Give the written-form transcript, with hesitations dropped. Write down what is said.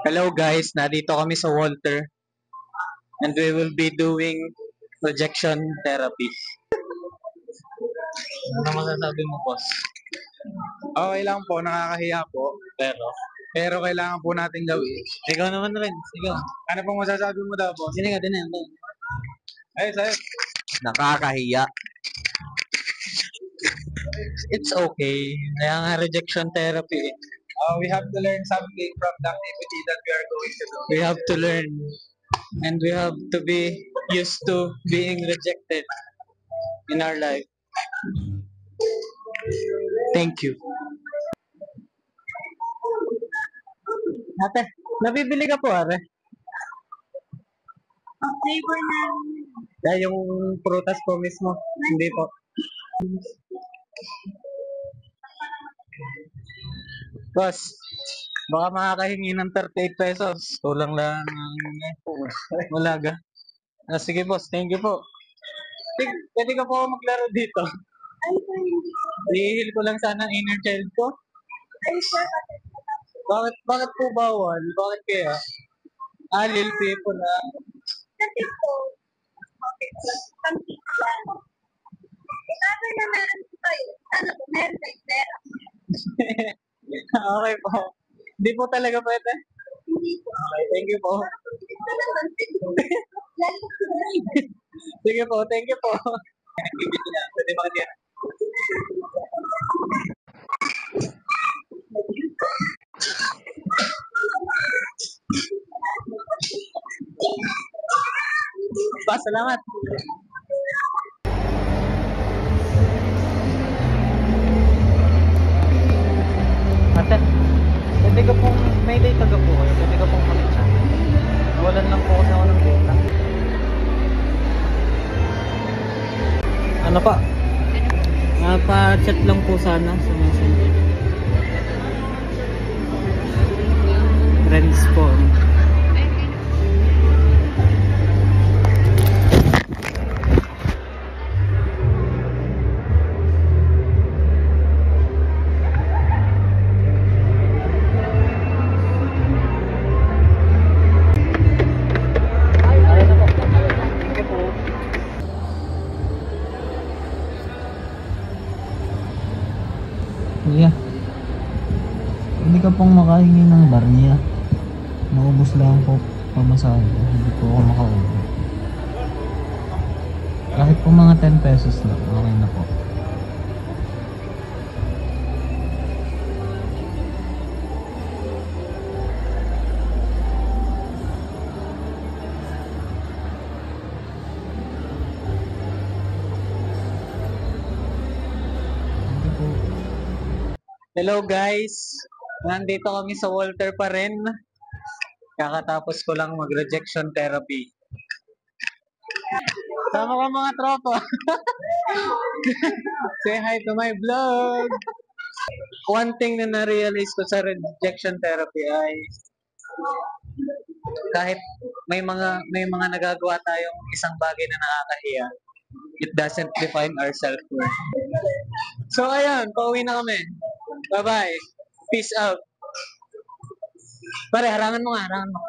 Hello guys, narito kami sa Walter and we will be doing rejection therapy. Ano masasabi mo, boss? Okay lang po, nakakahiya po. Pero kailangan po natin gawin. Ikaw naman rin, ikaw. Ano pong masasabi mo daw, boss? Hindi ka din yan. Ay, sa'yo. Nakakahiya. It's okay. Kaya nga rejection therapy. We have to learn something from the activity that we are going to do. We have to learn and we have to be used to being rejected in our life. Thank you. Ate, nabibili ka po, are? Flavor na. Kaya yung prutas po mismo. Hindi po. Boss, baka makakahingi ng 38 pesos. Kulang lang. Wala ga. Sige boss, thank you po. Pwede ka po ako maglaro dito. Ay, sir. Ihil ko lang sana ang inner child ko. Ay, sir. Bakit po bawal? Bakit kaya? Lil people na. Kasi po, okay, something lang. Sabi na meron po kayo. Ano po, meron kayo pera. Okay po. Hindi po talaga pwede. Hindi po. Okay, thank you po. Ito naman, Sige po, thank you po. Pwede ba kanya? Pa, salamat. Ate, pwede ka pong, may data ka po kayo, pwede ka pong makita. Walan lang po kasi ako ng data. Ano pa? Pa-chat lang po sana sa messenger. Friends po. Kuya, hindi ka pong makahingi ng barya. Naubos lang po pamasahe. Hindi po ako makauwi. Kahit po mga 10 pesos lang, okay na po. Hindi po. Hello guys, nandito kami sa Walter pa rin. Kakatapos ko lang mag-rejection therapy. Sama ka mga tropa. Say hi to my vlog. One thing na na-realize ko sa rejection therapy ay kahit may mga nagagawa tayong isang bagay na nakakahiya, it doesn't define our self-worth. So ayun, pauwi na kami. Bye-bye. Peace out. Pare, harangan mo nga, harangan mo.